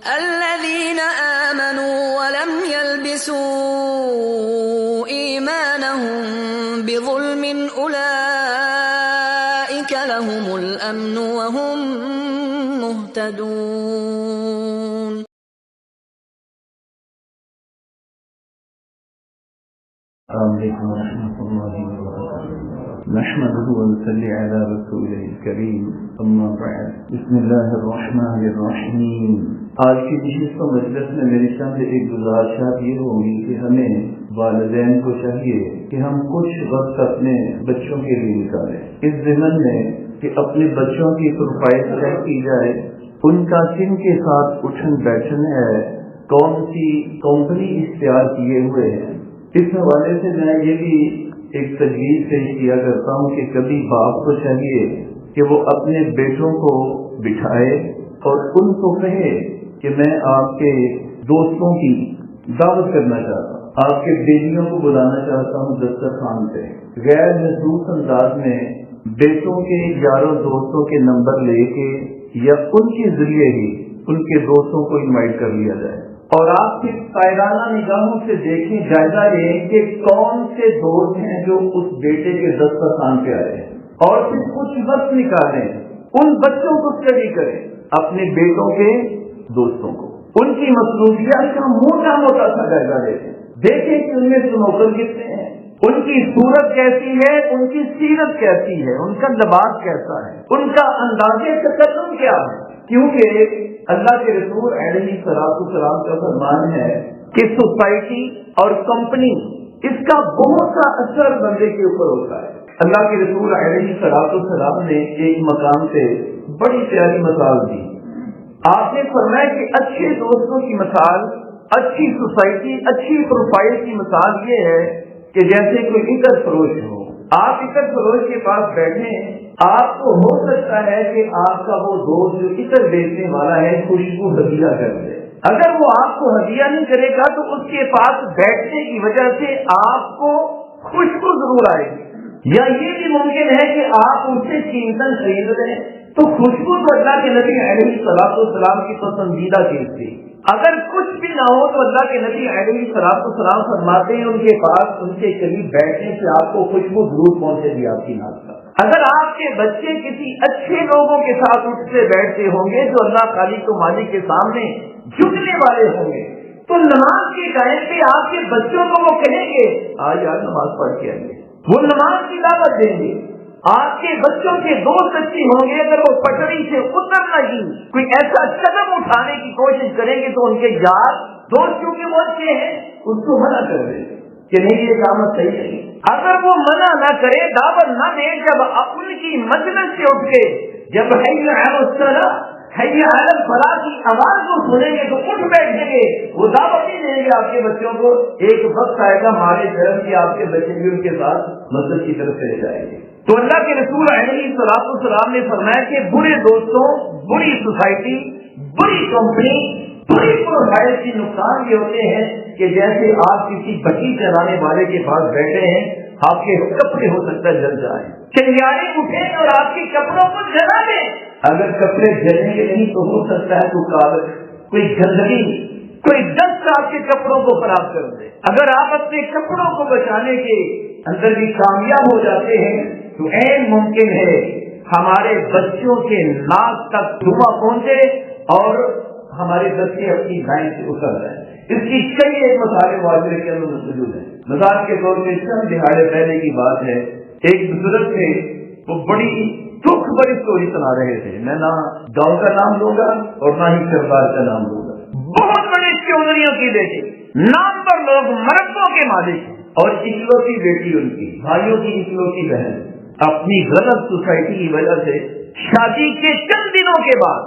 الذين آمنوا ولم يلبسوا إيمانهم بظلم أولئك لهم الأمن وهم مهتدون. السلام علیکم ورحمۃ اللہ وبرکاتہ. نحمده ونصلي على رسوله الكريم اما بعد. بسم اللہ الرحمن الرحیم. آج کی نشست و مجلس میں میری سامنے ایک گزارشات یہ ہوگی کہ ہمیں والدین کو چاہیے کہ ہم کچھ وقت اپنے بچوں کے لیے نکالیں، اس ضمن میں کہ اپنے بچوں کی پروفائل چیک کی جائے، ان کا کن کے ساتھ اٹھن بیٹھن ہے، کون سی کمپنی اختیار کیے ہوئے ہیں. اس حوالے سے میں یہ بھی ایک تجویز پیش کیا کرتا ہوں کہ کبھی باپ کو چاہیے کہ وہ اپنے بیٹوں کو بٹھائے اور ان کو کہے کہ میں آپ کے دوستوں کی دعوت کرنا چاہتا ہوں، آپ کے بیٹیوں کو بلانا چاہتا ہوں دسترخوان پہ. غیر محسوس انداز میں بیٹوں کے یاروں دوستوں کے نمبر لے کے یا ان کے ذریعے ہی ان کے دوستوں کو انوائٹ کر لیا جائے، اور آپ کی قائرانہ نگاہوں سے دیکھیں، جائزہ لیں کہ کون سے دوست ہیں جو اس بیٹے کے دسترخوان پہ آئے ہیں، اور پھر کچھ وقت نکالیں، ان بچوں کو اسٹڈی کریں، اپنے بیٹوں کے دوستوں کو، ان کی مصروفیات کا موٹا موٹا سا جائزہ لیں، دیکھیں کہ ان میں سنوکر کتنے ہیں، ان کی صورت کیسی ہے، ان کی سیرت کیسی ہے، ان کا لباس کیسا ہے، ان کا انداز تکلم کیا ہے. کیونکہ اللہ کے رسول علیہ السلام کا فرمان ہے کہ سوسائٹی اور کمپنی اس کا بہت سا اثر بندے کے اوپر ہوتا ہے. اللہ کے رسول علیہ السلام نے ایک مقام سے بڑی پیاری مثال دی. آپ نے فرمایا کہ اچھے دوستوں کی مثال، اچھی سوسائٹی، اچھی پروفائل کی مثال یہ ہے کہ جیسے کوئی عطر فروش ہو. آپ عطر فروش کے پاس بیٹھے، آپ کو ہو سکتا ہے کہ آپ کا وہ دوست جو عطر بیچنے والا ہے خوشبو ہدیہ کر دے. اگر وہ آپ کو ہدیہ نہیں کرے گا تو اس کے پاس بیٹھنے کی وجہ سے آپ کو خوشبو ضرور آئے گی. یا یہ بھی ممکن ہے کہ آپ ان سے قیمتاً خرید لیں تو خوشبو تو اللہ کے نبی علیہ السلام کی پسندیدہ چیز تھی. اگر کچھ بھی نہ ہو تو اللہ کے نبی علیہ السلام فرماتے ہیں ان کے پاس، ان کے قریب بیٹھنے سے آپ کو خوشبو ضرور پہنچے گی آپ کی ناک تک. اگر آپ کے بچے کسی اچھے لوگوں کے ساتھ اٹھتے بیٹھتے ہوں گے جو اللہ خالق و مالک کے سامنے جھکنے والے ہوں گے تو نماز کے ٹائم پہ آپ کے بچوں کو وہ کہیں گے آج یار نماز پڑھ کے آئیے، وہ نماز کی دعوت دیں گے. آپ کے بچوں کے دوست اچھی ہوں گے، اگر وہ پٹڑی سے اترنا ہی کوئی ایسا قدم اٹھانے کی کوشش کریں گے تو ان کے یار دوست کیونکہ وہ اچھے ہیں اس کو منع کر دیں گے کہ نہیں یہ کام صحیح نہیں. اگر وہ منع نہ کرے، دعوت نہ دے، جب اپن کی مجلس سے اٹھ کے جب حی علی الصلاۃ حی علی الفلاح کی آواز کو سنیں گے تو اٹھ بیٹھیں گے، وہ دعوت نہیں دیں گے آپ کے بچوں کو. ایک وقت آئے گا ہمارے طرف کی آپ کے بچے بھی ان کے ساتھ مسجد کی طرف چلے جائیں گے. تو اللہ کے رسول علیہ السلام نے فرمایا کہ برے دوستوں، بری سوسائٹی، بری کمپنی، بری پروفائل کی نقصان یہ ہوتے ہیں کہ جیسے آپ کسی بچی چلانے والے کے پاس بیٹھے ہیں، آپ کے کپڑے ہو سکتا ہے جل جائیں، چنگیاڑی اٹھیں اور آپ کے کپڑوں کو جلا دیں. اگر کپڑے جلیں گے نہیں تو ہو سکتا ہے کوئی گندگی، کوئی ڈسٹ آپ کے کپڑوں کو خراب کر دے. اگر آپ اپنے کپڑوں کو بچانے کے اندر بھی کامیاب ہو جاتے ہیں تو عین ممکن ہے ہمارے بچوں کے ناک تک دھواں پہنچے اور ہمارے بچے اپنی لائن سے اتر جائیں. اس کی کئی ایک مسائل معاشرے کے اندر موجود ہیں. مثال کے طور پہ چند دہاڑے پہلے کی بات ہے، ایک بزرگ تھے، وہ بڑی دکھ بڑی اسٹوری سنا رہے تھے. میں نہ گاؤں کا نام لوں گا اور نہ ہی کردار کا نام لوں گا. بہت بڑی چودھریوں کی بیٹی، نام پر لوگ مرتبوں کے مالک، اور اکلوتی بیٹی ان کی، بھائیوں کی اکلوتی بہن، اپنی غلط سوسائٹی کی وجہ سے شادی کے چند دنوں کے بعد،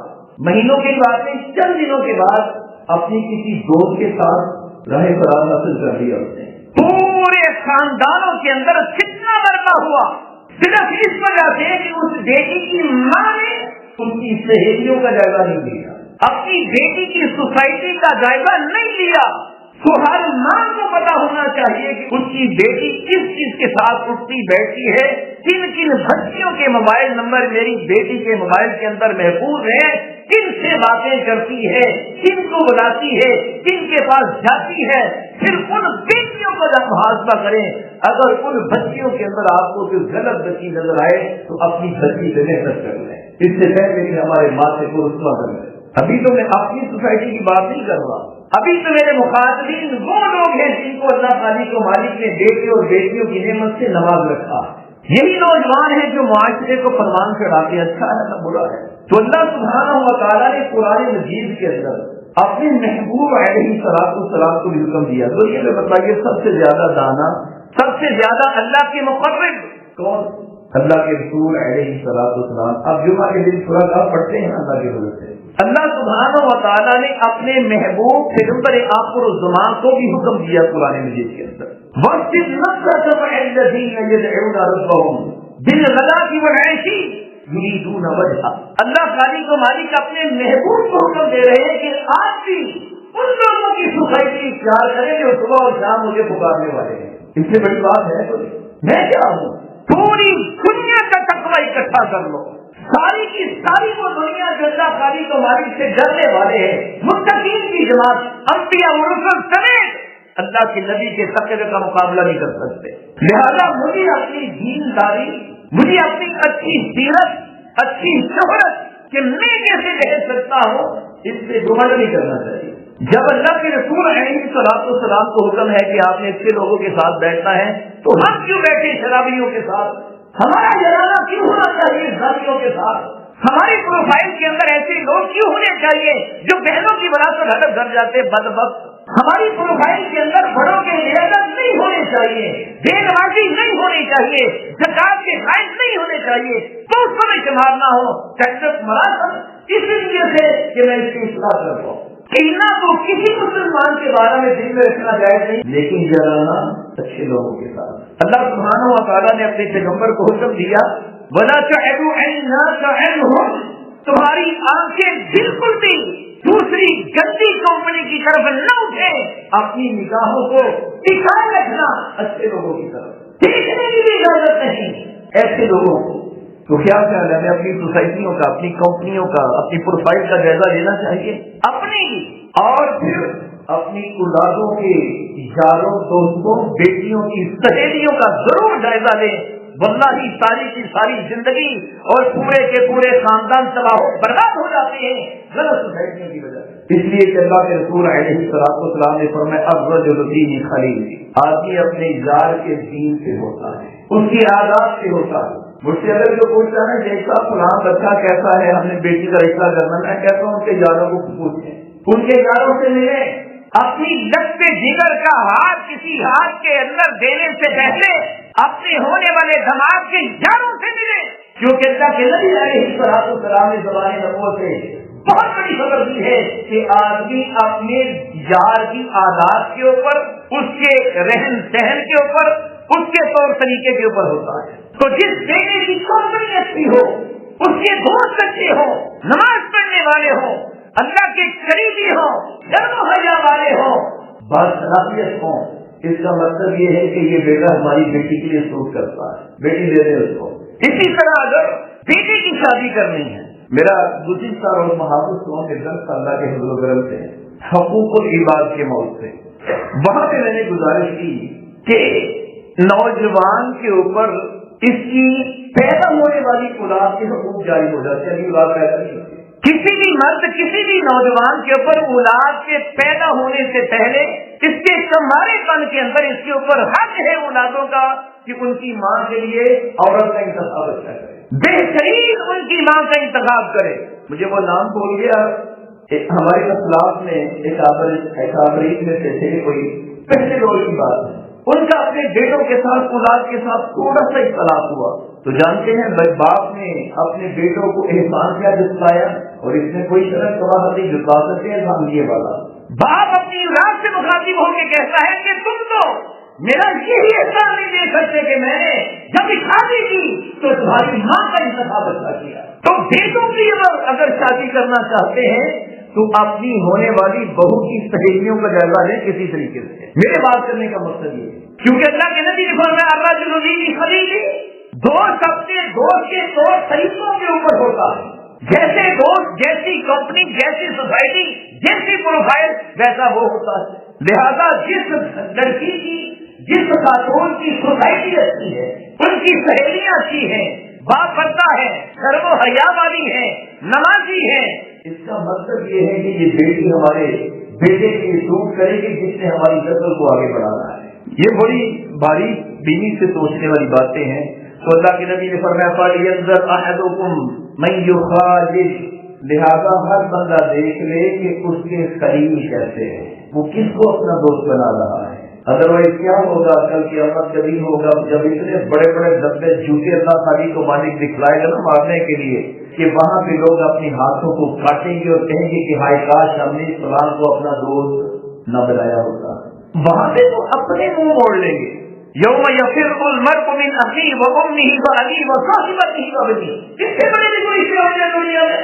مہینوں کی بات نہیں، چند دنوں کے بعد اپنی کسی دوست کے ساتھ راہ فرار حاصل کر لیا. اس نے پورے خاندانوں کے اندر فتنہ برپا ہوا صرف اس وجہ سے کہ اس بیٹی کی ماں نے ان کی سہیلیوں کا جائزہ نہیں لیا، اپنی بیٹی کی سوسائٹی کا جائزہ نہیں لیا. تو ہر ماں کو پتا ہونا چاہیے کہ اس کی بیٹی کس چیز کے ساتھ اٹھتی بیٹھتی ہے، کن کن بچیوں کے موبائل نمبر میری بیٹی کے موبائل کے اندر محفوظ ہیں، کن سے باتیں کرتی ہے، کن کو بلاتی ہے، کن کے پاس جاتی ہے. پھر ان بیٹیوں کا جب محاسبہ کریں، اگر ان بچیوں کے اندر آپ کو کوئی غلط بچی نظر آئے تو اپنی بچی سے محنت کر لیں، اس سے پہلے کہ ہمارے ماتھے کو رسوا کر لیں. ابھی تو میں اپنی سوسائٹی کی بات نہیں کر رہا، ابھی تو میرے مخاطبین وہ لوگ ہیں جن کو اللہ خالق و مالک نے بیٹے اور بیٹیوں کی نعمت سے نواز رکھا. یہی نوجوان ہیں جو معاشرے کو فرمان چڑھاتے ہیں اچھا ہے نہ برا ہے. تو اللہ سبحانہ و تعالیٰ نے قرآن مجید کے اندر اپنے محبوب علیہ السلام کو بھی حکم دیا. تو یہ بتائیے سب سے زیادہ دانا، سب سے زیادہ اللہ کے مقرب کون؟ اللہ کے رسول علیہ السلام. اب جمعہ کے دن سورہ آپ پڑھتے ہیں اللہ کی وجہ سے. اللہ سبحانہ و تعالیٰ نے اپنے محبوب پیغمبر آخر الزمان کو بھی حکم دیا قرآن مجید کے اندر، وَاصْبِرْ نَفْسَكَ مَعَ الَّذِينَ يَدْعُونَ رَبَّهُم بِالْغَدَاةِ وَالْعَشِيِّ يُرِيدُونَ وَجْهَهُ. اللہ خالق و مالک اپنے محبوب کو حکم دے رہے ہیں کہ آپ بھی ان لوگوں کی سوسائٹی اختیار کریں جو صبح اور شام مجھے پکارنے والے ہیں. اس سے بڑی بات ہے کوئی؟ میں کیا ہوں؟ پوری دنیا کا تقوی اکٹھا کر لو، ساری کی ساری وہ دنیا جو اللہ خالق و مالک سے ڈرنے والے ہیں، متقین کی جماعت، انبیاء و رسل سمیت اللہ کے نبی کے تقوی کا مقابلہ نہیں کر سکتے. لہذا مجھے اپنی دینداری، مجھے اپنی اچھی سیرت، اچھی شہرت کہ میں کیسے رہ سکتا ہوں، اس سے گمان نہیں کرنا چاہیے. جب اللہ کے رسول علیہ السلام کو حکم ہے کہ آپ نے اچھے لوگوں کے ساتھ بیٹھنا ہے، تو ہم کیوں بیٹھے شرابیوں کے ساتھ؟ ہمارا جلانا کیوں ہونا چاہیے زانیوں کے ساتھ؟ ہماری پروفائل کے اندر ایسے لوگ کیوں ہونے چاہیے جو بہنوں کی وراثت ہڑپ کر جاتے بدبخت؟ ہماری پروفائل کے اندر بڑوں کے عزت نہیں ہونے چاہیے، بے نمازی نہیں ہونی چاہیے، زکات کے قائم نہیں ہونے چاہیے، تو اس کو میں شمار نہ ہو چکچک مراسم. اس لیے سے کہ میں اس کی اصلاح کر پاؤں. کہنا تو کسی مسلمان کے بارے میں دل میں رکھنا جائز نہیں، لیکن جلانا اچھے لوگوں کے ساتھ. اللہ سبحانہ و تعالیٰ نے اپنے پیغمبر کو حکم دیا وَلَا تَعِدُوا عَيْنَاكَ عَنْهُمْ، تمہاری آنکھیں بالکل بھی دوسری گندی کمپنی کی طرف نہ اٹھے، اپنی نگاہوں کو ٹکائے رکھنا اچھے لوگوں کی طرف، دیکھنے کی بھی اجازت نہیں ایسے لوگوں کو. تو کیا خیال ہے ہمیں اپنی سوسائٹیوں کا، اپنی کمپنیوں کا، اپنی پروفائل کا جائزہ لینا چاہیے اپنی، اور پھر اپنی اولادوں کے یاروں، دوستوں، بیٹیوں کی سہیلیوں کا ضرور جائزہ لیں. واللہ ساری کی ساری زندگی اور پورے کے پورے خاندان تباہ و برباد ہو جاتے ہیں غلط سوسائٹیوں کی وجہ سے. اس لیے کہ اللہ کے رسول علیہ السلام نے فرمایا الرجل دین خلیل، آدمی اپنے یار کے دین سے ہوتا ہے، اس کی عادات سے ہوتا ہے. مجھ سے اگر جو پوچھتا ہے جیسا فلاں بچہ کیسا ہے، ہم نے بیٹی کا رشتہ کرنا، میں کہتا ہوں ان کے یاروں کو پوچھیں، ان کے یاروں سے ملیں. اپنی لشت جگر کا ہاتھ کسی ہاتھ کے اندر دینے سے پہلے اپنے ہونے والے دماغ کے یاروں سے ملیں، کیونکہ اللہ کے نبی علیہ السلام نے زبان نبوت سے بہت بڑی خبر دی ہے کہ آدمی اپنے یار کی عادات کے اوپر، اس کے رہن سہن کے اوپر، اس کے طور طریقے کے اوپر ہوتا ہے. تو جس بیٹے کی کمپنی اچھی ہو، اس کے دوست اچھے ہوں، نماز پڑھنے والے ہوں، اللہ کے قریبی ہوں، شرم و حیا والے ہوں، باصلاحیت ہوں، اس کا مطلب یہ ہے کہ یہ بیٹا ہماری بیٹی کے لیے سوچ کرتا ہے، بیٹی دے دے اس کو. اسی طرح اگر بیٹی کی شادی کرنی ہے، میرا گزشتہ روز محافظ قوم کے درس اللہ کے حضور و کرم سے حقوق العباد کے موضوع سے، وہاں پہ میں نے گزارش کی کہ نوجوان کے اوپر اس کی پیدا ہونے والی اولاد کے حقوق جاری ہو جاتے ہیں. ابھی اولاد پیدا نہیں ہوتی، کسی بھی مرد کسی بھی نوجوان کے اوپر اولاد کے پیدا ہونے سے پہلے اس کے ہمارے پن کے اندر اس کے اوپر حق ہے اولادوں کا کہ ان کی ماں کے لیے عورت کا انتخاب اچھا کرے، بہترین ان کی ماں کا انتخاب کرے. مجھے وہ نام بھول گیا، ہمارے اسلاف میں ایک آبریت میں سے تھے، کوئی پہلے دور کی بات ہے، ان کا اپنے بیٹوں کے ساتھ اولاد کے ساتھ تھوڑا سا اختلاف ہوا. تو جانتے ہیں باپ نے اپنے بیٹوں کو احسان کیا جتلایا، اور اس میں کوئی طرح کباہت نہیں جتلا سکتے احسان یہ والا. باپ اپنی اولاد سے مخاطب ہو کے کہتا ہے کہ تم تو میرا یہی احسان نہیں دے سکتے کہ میں نے جب شادی کی تو تمہاری ماں کا انتخاب اچھا کیا. تو بیٹوں کی اگر شادی کرنا چاہتے ہیں تو اپنی ہونے والی بہو کی سہیلیوں کا جائزہ لیں کسی طریقے سے. میرے بات کرنے کا مقصد یہ ہے کیونکہ اللہ کے نبی نے فرمایا الرجل ذی خلیلی، دوست اپنے دوست کے طور طریقوں کے اوپر ہوتا ہے. جیسے دوست، جیسی کمپنی، جیسی سوسائٹی، جیسی پروفائل، ویسا وہ ہوتا ہے. لہذا جس لڑکی کی، جس خاتون کی سوسائٹی اچھی ہے، ان کی سہیلیاں اچھی ہیں، باپردہ ہے، شرم و حیا والی ہے، نمازی ہے، اس کا مطلب یہ ہے کہ یہ بیٹی ہمارے بیٹے کی سوٹ کرے گی جس نے ہماری نسل کو آگے بڑھانا ہے. یہ بڑی بھاری بینی سے سوچنے والی باتیں ہیں. تو اللہ کے نبی نے فرمایا فَلْيَنْظُرْ أَحَدُكُمْ مَنْ يُخَالِلُ، لہذا ہر بندہ دیکھ لے کہ اس کے قریب کیسے ہے، وہ کس کو اپنا دوست بنا رہا ہے. ادروائز کیا ہوگا کل قیامت کا دن ہوگا جب اتنے بڑے بڑے دبے جھوٹے اللہ تعالیٰ کو مالک دکھلائے گا نا مارنے کے لیے کہ وہاں پہ لوگ اپنے ہاتھوں کو کاٹیں گے اور کہیں گے کہ ہائے کاش ہم نے فلان کو اپنا دوست نہ بنایا ہوتا. وہاں پہ تو اپنے منہ موڑ لیں گے. یوم یفر المرء من اخیہ وامہ وابیہ وصاحبتہ وبنیہ، اس سے بڑی بھی کوئی شے دنیا میں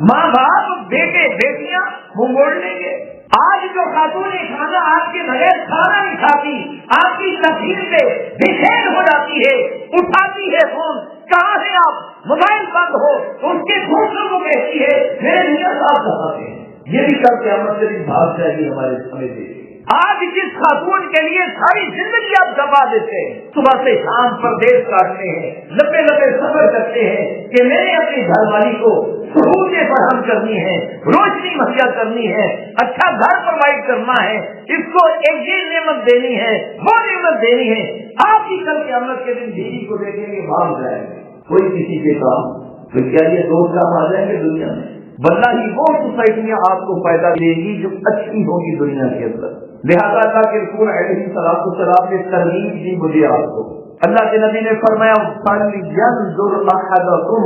ماں باپ، بیٹے بیٹیاں منہ موڑ لیں گے. آج جو خاتون کھانا آپ کے بغیر کھانا نہیں کھاتی، آپ کی تقریر پہ بھیڑ ہو جاتی ہے، اٹھاتی ہے فون، کہاں ہے آپ، موبائل بند ہو، اس کے دوستوں کو کہتی ہے میرے میاں صاحب کہاں ہیں. یہ بھی کل قیامت سے بھی بھاگ جائے گی ہمارے سمجھ سے. آج جس خاتون کے لیے ساری زندگی آپ دبا دیتے ہیں، صبح سے شام پردیس کاٹتے ہیں، لمبے لمبے سفر کرتے ہیں کہ میں نے اپنی گھر والی کو سہولتیں فراہم کرنی ہے، روشنی مہیا کرنی ہے، اچھا گھر پرووائڈ کرنا ہے، اس کو ایک یہ نعمت دینی ہے، وہ نعمت دینی ہے. آپ ہی کل قیامت کے دن بیوی کو دیکھیں گے بھاگ جائیں گے. کوئی کسی کے کام تو کیا یہ دو کام آ جائیں گے دنیا میں؟ بلّہ ہی وہ سوسائٹیاں آپ کو پیدا دے گی جو اچھی ہوگی دنیا کے اندر. لہٰذا اللہ کے رسول علیہ السلام نے ترغیب دی مجھے آپ کو. اللہ کے نبی نے فرمایا فَلْيَنْظُرْ أَحَدُكُمْ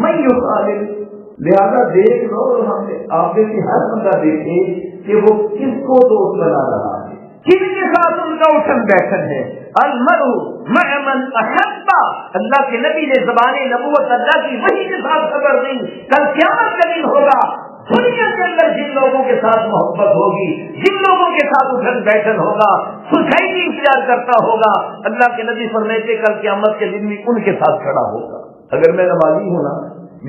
مَنْ يُخَالِلُ، لہذا دیکھ لو ہم نے آپ میں ہر بندہ دیکھے کہ وہ کس کو دوست بنا رہا ہے، کن کے ساتھ ان کا اٹھن بیٹھن ہے. المرء مع من احب، اللہ کے نبی نے زبان نبوت اللہ کی وحی کے ساتھ خبر دی کل قیامت کا دن ہوگا. دنیا کے اندر جن لوگوں کے ساتھ محبت ہوگی، جن لوگوں کے ساتھ اٹھن بیٹھن ہوگا، سوسائٹی اختیار کرتا ہوگا، اللہ کے نبی فرماتے کل قیامت کے دن بھی ان کے ساتھ کھڑا ہوگا. اگر میں نمازی ہوں نا،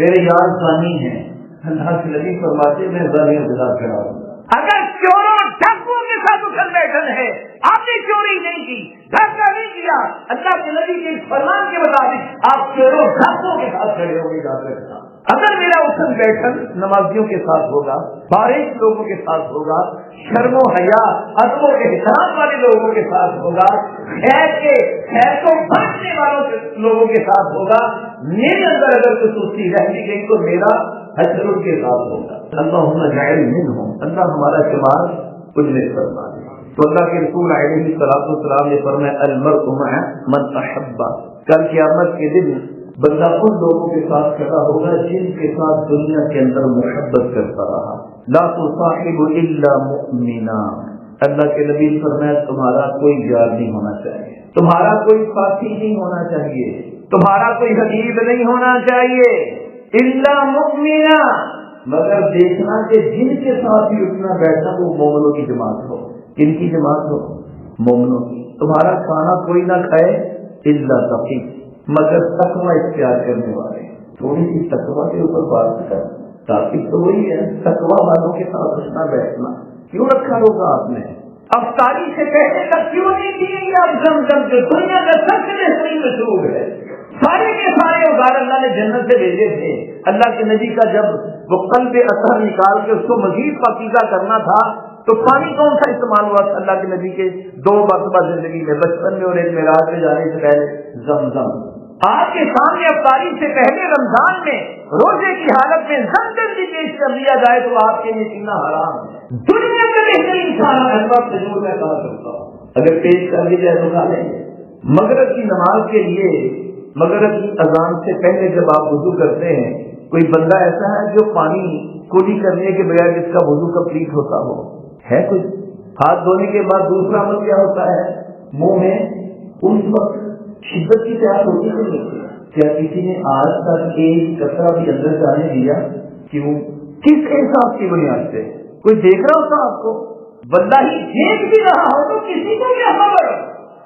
میرے یار زانی ہیں، اللہ کے نبی فرماتے میں زانیوں کے ساتھ کھڑا ہوں. اگر چوروں ڈاکوؤں کے ساتھ اٹھن بیٹھن ہے، آپ نے چوری نہیں کی، دھوکہ نہیں کیا، اللہ کے نبی کے فرمان کے مطابق آپ چوروں ڈاکوؤں کے ساتھ کھڑے ہوں گے ڈاکٹر کے ساتھ. اگر میرا اٹھن بیٹھن نمازیوں کے ساتھ ہوگا، بارش لوگوں کے ساتھ ہوگا، شرم و حیا، ادب و احترام والے لوگوں کے ساتھ ہوگا، خیر کو بانٹنے والوں لوگوں کے ساتھ ہوگا، میرے اندر اگر کوئی سستی رہتی گئی تو میرا حشر کے ساتھ ہوگا. اللہم اجعل منہم، اللہ ہمارا شمار کچھ نہیں کرنا ہے. تو اللہ کے رسول علیہ السلام نے فرمایا المرء مع من احب، کل قیامت کے دن بندہ ان لوگوں کے ساتھ کھڑا ہوگا جن کے ساتھ دنیا کے اندر محبت کرتا رہا. لا تصاحب الا مؤمنا، اللہ کے نبی فرمایا تمہارا کوئی یار نہیں ہونا چاہیے، تمہارا کوئی ساتھی نہیں ہونا چاہیے، تمہارا کوئی حبیب نہیں ہونا چاہیے. الا مؤمنا، مگر دیکھنا کہ جن کے ساتھ بھی اٹھنا بیٹھنا وہ مومنوں کی جماعت ہو. کن کی جماعت ہو؟ مومنوں کی. تمہارا کھانا کوئی نہ کھائے الا تقی، مگر تقوی اختیار کرنے والے. تھوڑی سی تقوی کے اوپر بات کر، تاکہ تو وہی ہے تقوی والوں کے ساتھ اٹھنا بیٹھنا. کیوں رکھا ہوگا آپ نے؟ افطاری سے پہلے تک کیوں نہیں دیے گی آپ زمزم جو دنیا کا سب سے بہترین مشروب ہے؟ سارے کے سارے اوزار اللہ نے جنت سے بھیجے تھے. اللہ کے نبی کا جب وہ قلب اثر نکال کے اس کو مزید پاکیزہ کرنا تھا تو پانی کون سا استعمال ہوا تھا اللہ کے نبی کے 2 مرتبہ زندگی میں، بچپن میں اور ایک معراج میں جانے سے پہلے؟ زمزم. آپ کے سامنے افطاری سے پہلے رمضان میں روزے کی حالت میں زمزم بھی پیش کر لیا جائے تو آپ کے لیے پینا حرام ہے. دنیا کا بہترین کھانا حلوہ کھجور میں کہا کرتا ہوں، اگر پیش کر لی جائے تو کھا لیں گے. مغرب کی نماز کے لیے مغرب کی اذان سے پہلے جب آپ وضو کرتے ہیں، کوئی بندہ ایسا ہے جو پانی کولی کرنے کے بغیر جس کا وضو کمپلیٹ ہوتا ہو؟ ہے کوئی؟ ہاتھ دھونے کے بعد دوسرا عمل کیا ہوتا ہے؟ منہ میں اس وقت شدت کی پیاس ہوتی ہے. کیا کسی نے آج تک ایک قطرہ بھی اندر جانے دیا؟ کیوں؟ کس احساس کی بنیاد سے؟ کوئی دیکھ رہا ہوتا آپ کو؟ واللہ دیکھ بھی رہا ہو تو کسی کو کیا خبر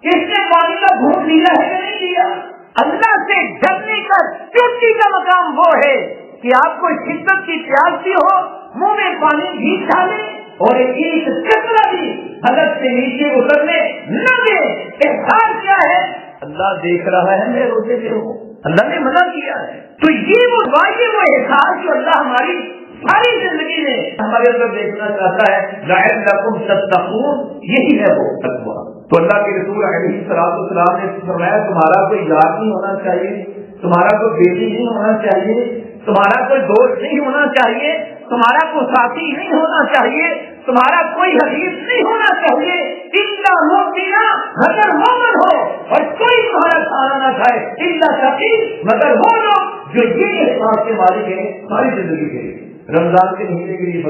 کس نے پانی کا گھونٹ لیا ہے کہ نہیں لیا؟ اللہ سے ڈرنے کا چوٹی کا مقام وہ ہے کہ آپ کو شدت کی پیاس بھی ہو، منہ میں پانی بھی ڈالے اور ایک قطرہ بھی حلق سے نیچے اترنے نہ دے۔ احساس کیا ہے؟ اللہ دیکھ رہا ہے، میں روزے میں ہوں، اللہ نے منع کیا ہے۔ تو یہ وہ احساس جو اللہ ہماری ساری زندگی میں ہمارے اندر دیکھنا چاہتا ہے، لعلکم تتقون، یہی ہے وہ تقویٰ۔ تو اللہ کے رسول علیہ السلام نے فرمایا تمہارا کوئی یار نہیں ہونا چاہیے، تمہارا کوئی بیٹی نہیں ہونا چاہیے، تمہارا کوئی دوست نہیں ہونا چاہیے، تمہارا کوئی ساتھی نہیں ہونا چاہیے، تمہارا کوئی حدیث نہیں ہونا چاہیے، الا مومنا، مگر مومن ہو، اور کوئی تمہارا کھانا نہ کھائے الا شقی، مگر وہ لوگ جو یہ احساس کے مالک ہیں ساری زندگی کے لیے۔ رمضان کے مہینے کے لیے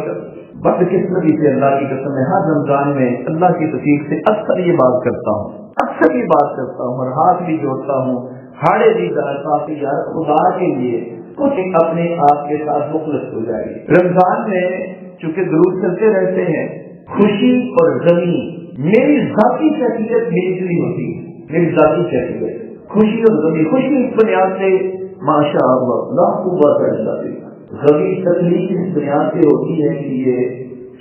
بدقسمتی سے اللہ کی قسم ہے، ہر رمضان میں اللہ کی توفیق سے اکثر یہ بات کرتا ہوں اور ہاتھ بھی جوڑتا ہوں، ہاڑے بھی ڈالتا کہ یار خدا کے لیے کچھ اپنے آپ کے ساتھ مخلص ہو جائے۔ رمضان میں چونکہ درود چلتے رہتے ہیں، خوشی اور غمی میری ذاتی کیفیت میری ہوتی ہے، میری ذاتی کیفیت خوشی اور غمی۔ خوشی اس بنیاد سے ماشاء اللہ لاکھوں بار کر جاتی ہے، غمی تکلیف اس بنیاد سے ہوتی ہے کہ یہ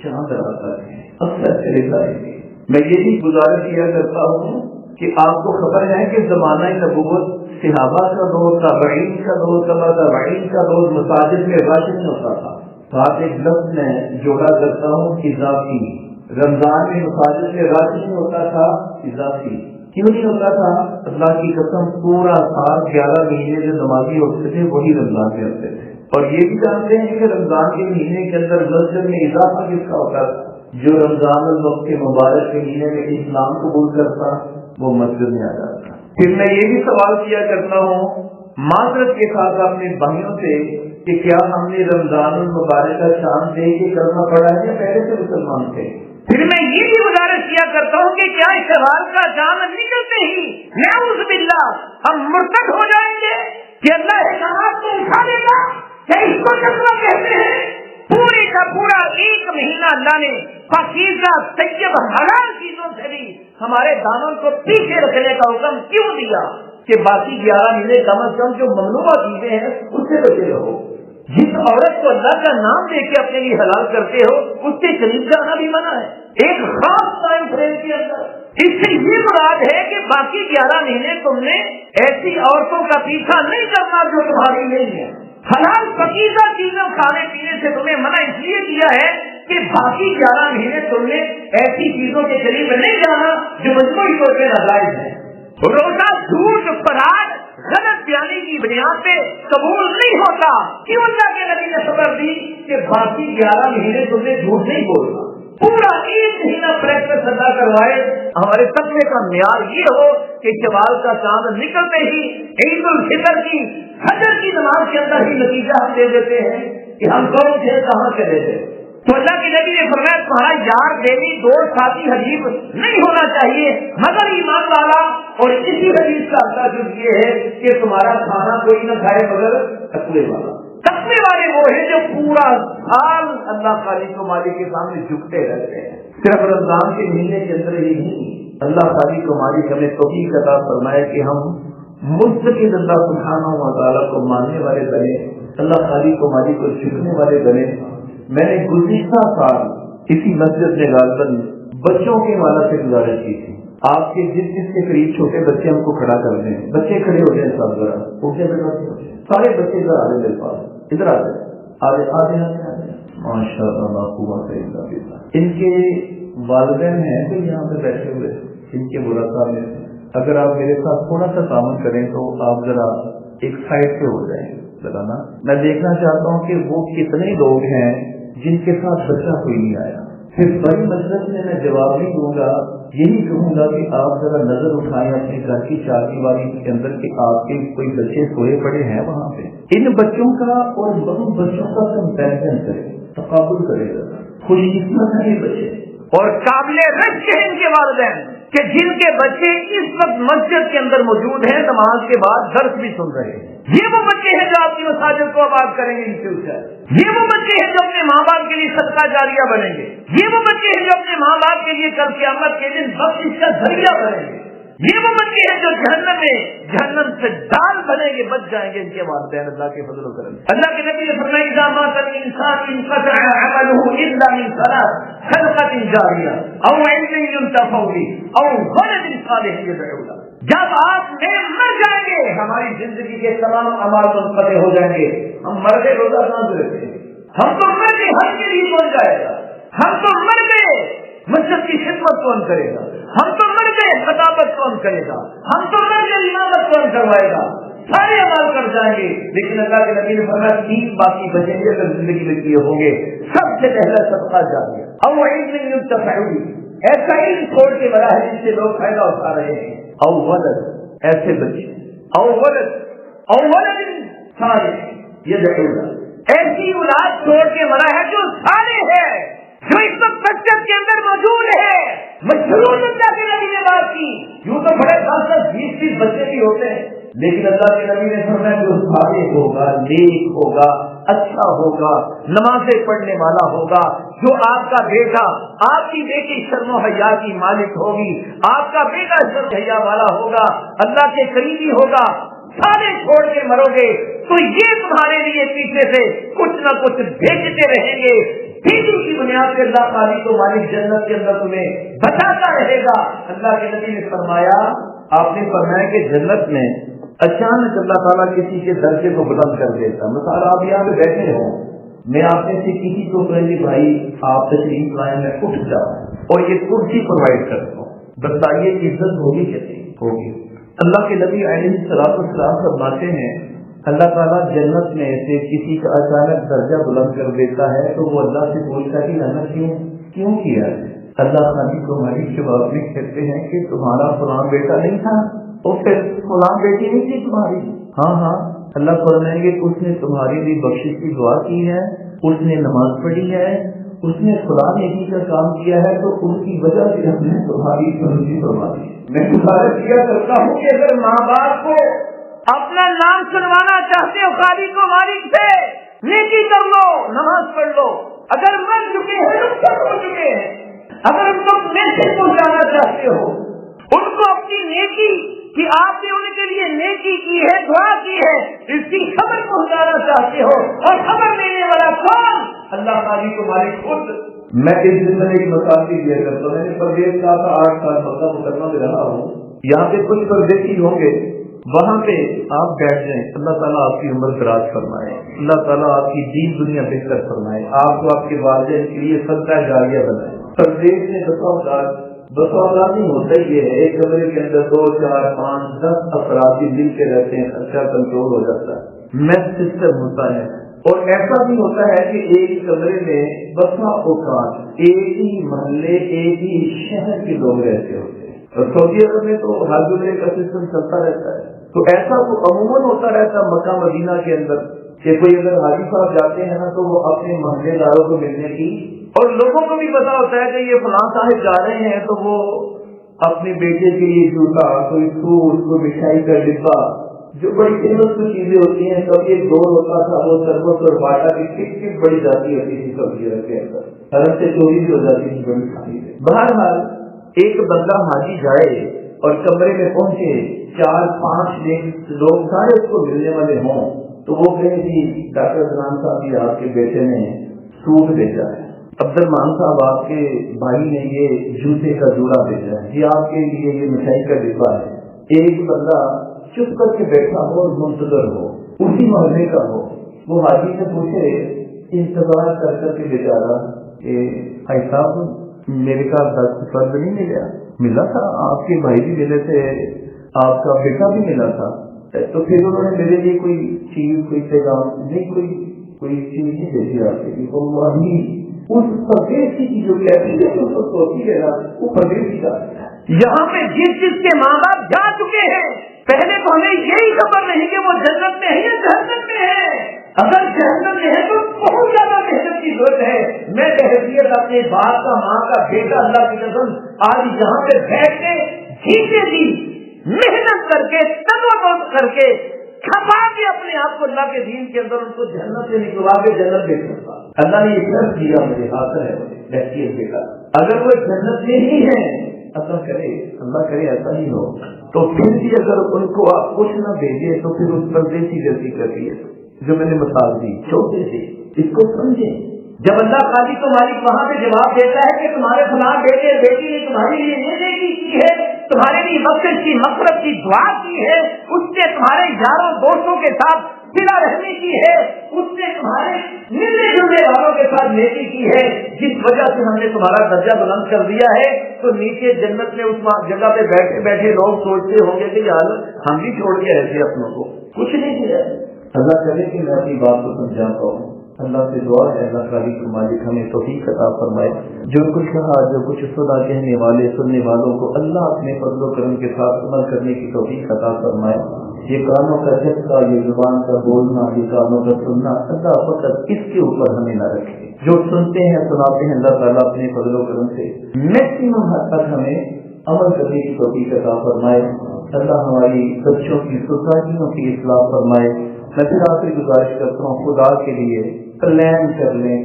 چاند آتا ہے اکثر چلے جائے گی۔ میں یہی گزارش کیا کرتا ہوں کہ آپ کو خبر ہے کہ زمانہ نبوت صحابہ کا دور، تابعین کا دور، تبع تابعین کا دور، مساجد میں رش نہیں ہوتا تھا۔ ساتھ ایک لفظ میں جوڑا کرتا ہوں اضافی، رمضان میں مساجد میں رش نہیں ہوتا تھا، اضافی کیوں نہیں ہوتا تھا؟ اللہ کی قسم پورا سال 11 مہینے جو نمازی ہوتے تھے وہی رمضان میں ہوتے تھے، اور یہ بھی جانتے ہیں کہ رمضان کے مہینے کے اندر مسجد میں اضافہ کس کا ہوتا تھا؟ جو رمضان الوقت کے مبارک کے مہینے میں اسلام قبول کرتا وہ مسجد میں آ جاتا۔ پھر میں یہ بھی سوال کیا کرتا ہوں معذرت کے ساتھ اپنے بھائیوں سے کہ کیا ہم نے رمضان المبارک کا چاند دیکھ کے کرنا پڑا ہے یا پہلے سے مسلمان تھے؟ پھر میں یہ بھی گزارش کیا کرتا ہوں کہ کیا اشتہار کا چاند نکلتے ہی نعوذ باللہ ہم مرتد ہو جائیں گے کہ اللہ احکامات کو اٹھا دے گا؟ کیا اس کو تقویٰ کہتے ہیں؟ پورے کا پورا ایک مہینہ اللہ نے پاکیزہ طیب حلال چیزوں سے بھی ہمارے دامن کو پیچھے رکھنے کا حکم کیوں دیا کہ باقی 11 مہینے کم از کم جو ممنوعہ چیزیں ہیں اس سے بچے رہو۔ جس عورت کو اللہ کا نام دے کے اپنے لیے حلال کرتے ہو اس سے قریب جانا بھی منع ہے ایک خاص ٹائم فریم کے اندر۔ اس سے یہ مراد ہے کہ باقی 11 مہینے تم نے ایسی عورتوں کا پیچھا نہیں کرنا جو تمہاری نہیں ہے۔ حلال پاکیزہ چیزیں کھانے پینے سے تمہیں منع اس لیے کیا ہے کہ باقی 11 مہینے تم نے ایسی چیزوں کے قریب نہیں جانا جو مجموعی طور پہ ناجائز ہے۔ روزہ جھوٹ فراڈ غلط بیانی کی بنیاد پہ قبول نہیں ہوتا۔ کیوں اللہ کے نبی نے خبر دی کہ باقی 11 مہینے تم نے جھوٹ نہیں بولنا، پورا ایک مہینہ پریکٹس ادا کروائے۔ ہمارے تقوی کا معیار یہ ہو کہ شوال کا چاند نکلتے ہی عید الفطر کی فجر کی نماز کے اندر ہی نتیجہ ہم دے دیتے ہیں کہ ہم کون تھے کہاں چلے تھے۔ تو اللہ کے نبی نے فرمایا تمہارا یار دیوی دوست ساتھی حجیب نہیں ہونا چاہیے مگر ایمان والا، اور اسی حدیث کا تعلق یہ ہے کہ تمہارا کھانا کوئی نہ کھائے مگر تقوی والا۔ تقوی والے وہ ہیں جو پورا سال اللہ خالق و مالک کے سامنے جھکتے رہتے ہیں۔ صرف رمضان کے مہینے کے اندر ہی نہیں، اللہ خالق و مالک ہمیں توفیق عطا فرمائے کہ ہم مستقل اللہ سبحانہ و تعالیٰ کو ماننے والے بنے، اللہ خالق و مالک کو جھکنے والے بنے۔ میں نے گزشتہ سال اسی مسجد میں غالباً بچوں کے والا سے گزارش کی تھی، آپ کے جس کے قریب چھوٹے بچے ہم کو کھڑا کر دیں، بچے کھڑے ہو جائیں، سب ذرا اٹھے بیٹھے سارے بچے ادھر آ جائیں، میرے پاس ادھر آ جائیں، آگے ماشاء اللہ قوت الا باللہ۔ ان کے والدین ہیں تو یہاں پہ بیٹھے ہوئے، ان کے مرکب میں اگر آپ میرے ساتھ تھوڑا سا تعاون کریں تو آپ ذرا ایک سائڈ پہ ہو جائیں ذرا نا، میں دیکھنا چاہتا ہوں کہ وہ کتنے لوگ ہیں جن کے ساتھ بچہ کوئی نہیں آیا۔ پھر بڑی مجلس میں میں جواب نہیں دوں گا، یہی کہوں گا کہ آپ ذرا نظر اٹھائیں اپنے گھر کی چار دیواری کے اندر کہ آپ کے کوئی بچے سوئے پڑے ہیں وہاں پہ۔ ان بچوں کا اور بہت بچوں کا کمپیریزن کرے، تقابل کرے گا، خوش قسمت ہیں یہ بچے اور قابل رشک ہیں ان کے والدین کہ جن کے بچے اس وقت مسجد کے اندر موجود ہیں، نماز کے بعد درس بھی سن رہے ہیں۔ یہ وہ بچے ہیں جو آپ کی مساجد کو آباد کریں گے ان فیوچر۔ یہ وہ بچے ہیں جو اپنے ماں باپ کے لیے صدقہ جاریہ بنیں گے. یہ وہ بچے ہیں جو اپنے ماں باپ کے لیے کل قیامت کے دن بخشش کا ذریعہ بنیں گے. یہ وہ بچے ہیں جو جہنم سے ڈال بنیں گے، بچ جائیں گے ان کے والدین اللہ کے فضل و کرم. اللہ کے نبی نے فرمایا اذا مات الانسان انقطع عمله الا من ثلاث صدقۃ جاریہ او علم ينتفع به او ولد صالح يدعو له. جب آپ مر جائیں گے ہماری زندگی کے تمام اعمال منقطع ہو جائیں گے. ہم مر گئے روزہ کہاں سے رکھیں گے؟ ہم تو مر گئے حج کے لیے کون جائے گا؟ ہم تو مر گئے مسجد کی خدمت کون کرے گا؟ ہم تو مر گئے خطابت کون کرے گا؟ ہم تو مر گئے امامت کون کروائے گا؟ سارے عمل کر جائیں گے. لیکن اللہ کے نبی نے فرمایا 3 باقی بچیں گے اگر زندگی میں کیے ہوں گے. سب سے پہلا صدقہ جاریہ او علم ينتفع به، ایسا علم چھوڑ کے بڑا ہے جس سے لوگ فائدہ اٹھا رہے ہیں. او ولد، ایسے بچے، او ولد صالح يدعو له، ایسی اولاد چھوڑ کے مرا ہے جو صالح ہے، جو اس وقت مسجد کے اندر موجود ہے. مشہور اللہ کے نبی نے بات کی. یوں تو بڑے 10-20 بچے بھی ہوتے ہیں، لیکن اللہ کے نبی نے فرمایا جو صالح ہوگا، نیک ہوگا، اچھا ہوگا، نمازیں پڑھنے والا ہوگا، جو آپ کا بیٹا، آپ کی بیٹی شرم و حیا کی مالک ہوگی، آپ کا بیٹا شرم و حیا والا ہوگا، اللہ کے قریبی ہوگا، سارے چھوڑ کے مرو گے تو یہ تمہارے لیے پیچھے سے کچھ نہ کچھ بھیجتے رہیں گے. تیسری کی بنیاد پہ اللہ تعالی کو مالک جنت کے اندر تمہیں بچاتا رہے گا. اللہ کے نبی نے فرمایا، آپ نے فرمایا کہ جنت میں اچانک اللہ تعالیٰ کسی کے درجے کو بلند کر دیتا. مثال آپ یہاں پہ بیٹھے ہوں، میں آپ میں سے کسی کو کہیں بھائی آپ تشریف لائیں، میں اٹھ جاؤں اور یہ کرسی پرووائڈ کرتا ہوں، بتائیے عزت ہوگی کہ نہیں ہوگی؟ اللہ کے نبی علیہ السلام فرماتے ہیں اللہ تعالیٰ جنت میں سے کسی کا اچانک درجہ بلند کر دیتا ہے تو وہ اللہ سے پوچھتا کہ اللہ کیوں کیا ہے؟ اللہ خالق کو مالک کے جواب میں کہتے ہیں کہ تمہارا فلاں بیٹا نہیں تھا اور پھر فلاں بیٹی نہیں تھی تمہاری؟ ہاں اللہ فرمائیں گے اس نے تمہاری بھی بخشش کی دعا کی ہے، اس نے نماز پڑھی ہے، اس نے فلاں نیکی کا کام کیا ہے، تو ان کی وجہ سے ہم نے تمہاری سمجھی فرما دی. میں گزارش کیا کرتا ہوں کہ اگر ماں باپ کو اپنا نام سنوانا چاہتے ہو خالق و مالک سے، نیکی کر لو، نماز پڑھ لو. اگر مر چکے ہیں رخصت ہو چکے ہیں، اگر ان کو میسج پہنچانا چاہتے ہو، ان کو اپنی نیکی کہ آپ نے ان کے لیے نیکی کی ہے، دعا کی ہے، اس کی خبر پہنچانا چاہتے ہو، اور خبر دینے والا کون؟ اللہ خالق و مالک خود. میں اس دن میں ایک مثال بھی دیا کرتا ہوں. میں نے پردیش کا تھا 8 سال مکہ مکرمہ میں رہا ہوں. یہاں پہ کچھ پردیسی ہوں گے، وہاں پہ آپ بیٹھ جائیں، اللہ تعالیٰ آپ کی عمر دراز فرمائے، اللہ تعالیٰ آپ کی دین دنیا بہتر فرمائے، آپ کو آپ کے والدین کے لیے صدقہ جاریہ بنائے. پردیش میں بس نہیں ہوتا ہی ہے، ایک کمرے کے اندر 2 4 5 10 افراد بھی مل کے رہتے ہیں، خرچہ کنٹرول ہو جاتا ہے، میس سسٹم ہوتا ہے. اور ایسا بھی ہوتا ہے کہ ایک کمرے میں بسا اوقات ایک ہی محلے ایک ہی شہر کے لوگ رہتے ہوتے ہیں. اور سعودی عرب میں تو ہر جمعے کا سسٹم چلتا رہتا ہے. تو ایسا تو عموماً ہوتا رہتا ہے مکہ مدینہ کے اندر کہ کوئی اگر حاجی صاحب جاتے ہیں نا تو وہ اپنے محلے داروں کو ملنے کی، اور لوگوں کو بھی پتا ہوتا ہے کہ یہ فلاں صاحب جا رہے ہیں تو وہ اپنے بیٹے کے لیے جوتا، کوئی سوٹ، کوئی مٹھائی کا ڈبہ، جو بڑی قیمت کی چیزیں ہوتی ہیں. کبھی ایک دور ہوتا تھا وہ سربت اور باٹا کی کٹ بڑی جاتی ہوتی تھی سبزی کے اندر، حرم سے چوری بھی ہو جاتی تھی بڑی کھانی سے. بہرحال ایک بندہ حاجی جائے اور کمرے میں پہنچے، 4 5 لوگ سارے اس کو ملنے والے ہوں، تو وہ کہیں جی ڈاکٹر عدنان صاحب جی آپ کے بیٹے نے سوٹ بھیجا ہے، عبد الرحمان صاحب آپ کے بھائی نے یہ جوتے کا جوڑا بھیجا ہے، جی آپ کے لیے یہ مٹھائی کا ڈبہ ہے. ایک بندہ چپ کر کے بیٹھا ہو اور منتظر ہو، اسی محلے کا ہو، وہ حاجی سے پوچھے انتظار کر کر کے بیچارہ کہ بھائی صاحب میرے کا فرد نہیں ملا تھا، آپ کے بھائی بھی ملے تھے، آپ کا بیٹا بھی ملا تھا، تو پھر انہوں نے میرے لیے کوئی چیز، کوئی پیغام نہیں، کوئی چیز نہیں بھیجی آپ کے لیے. وہی اس پردیسی کی جو کیفیت ہوتی ہے نا، وہ پردیسی کا یہاں پہ جس کے ماں باپ جا چکے ہیں، پہلے تو ہمیں یہی خبر نہیں کہ وہ جنت میں ہے یا جہنم میں ہے. اگر جہنم میں ہے تو بہت زیادہ محنت کی ضرورت ہے. میں بحیثیت اپنے باپ کا، ماں کا بیٹا، اللہ کی قسم آج یہاں پہ بیٹھ کے جیتے جی محنت کر کے تنوع کر کے چھپا کے اپنے آپ کو اللہ کے دین کے اندر ان کو جنت سے نکلوا کے جنت دے سکتا. اللہ نے یہ فرض دیا مجھے، حاصل ہے مجھے بہترین بیٹا. اگر وہ جنت میں ہی ہے، اللہ کرے ایسا ہی ہو، تو پھر بھی اگر ان کو آپ کچھ نہ بھیجے تو پھر اس پر دیسی غلطی کر دی ہے جو میں نے مثال دی چھوٹے سے. اس کو سمجھیں. جب اللہ خالق و مالک وہاں سے جواب دیتا ہے کہ تمہارے فلاں بیٹے بیٹی نے تمہارے لیے یہ نیکی کی ہے، تمہارے لیے بخشش کی مغفرت کی دعا کی ہے، اس نے تمہارے یاروں دوستوں کے ساتھ صلہ رحمی کی ہے، اس نے تمہارے ملنے جلنے والوں کے ساتھ نیکی کی ہے، جس وجہ سے ہم نے تمہارا درجہ بلند کر دیا ہے، تو نیچے جنت میں اس جگہ پہ بیٹھے بیٹھے لوگ سوچتے ہوں گے کہ یار ہم بھی چھوڑ کے ایسے اپنوں کو کچھ نہیں کیا. اللہ کرے کہ میں اپنی بات کو سمجھاتا ہوں. اللہ سے دعا ہے اللہ خالق و مالک ہمیں توفیق عطا فرمائے. جو کچھ کہا، جو کچھ سنا، کہنے والے سننے والوں کو اللہ اپنے فضل و کرم کے ساتھ عمل کرنے کی توفیق عطا فرمائے. یہ کانوں کا جھٹکا، یہ زبان کا بولنا، یہ کانوں کا سننا، اللہ فقط اس کے اوپر ہمیں نہ رکھے. جو سنتے ہیں سناتے ہیں اللہ تعالیٰ اپنے فضل و کرم سے میکسیمم حد تک ہمیں عمل کرنے کی توفیق عطا فرمائے. اللہ ہماری بچوں کی سوسائٹیوں کی اصلاح فرمائے. میں پھر آخری گزارش کرتا ہوں خدا کے لیے پلان کر لیں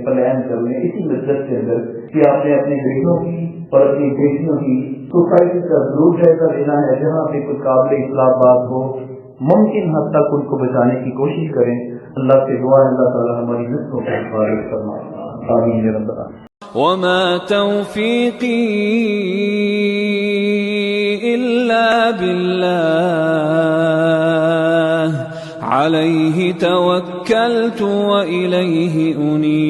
اسی مدت کے اندر کہ آپ نے اپنے بیٹوں کی اور اپنی بیٹیوں کی سوسائٹی کا ضرور جائزہ لینا ہے. جہاں پہ کوئی قابل اصلاح بات ہو ممکن حد تک ان کو بچانے کی کوشش کریں. اللہ سے دعا ہے اللہ تعالیٰ ہماری نسلوں کو حفاظت فرمائے. آمین یا رب العالمین. وما توفيقي إلا بالله عليه توكلت وإليه أنيب.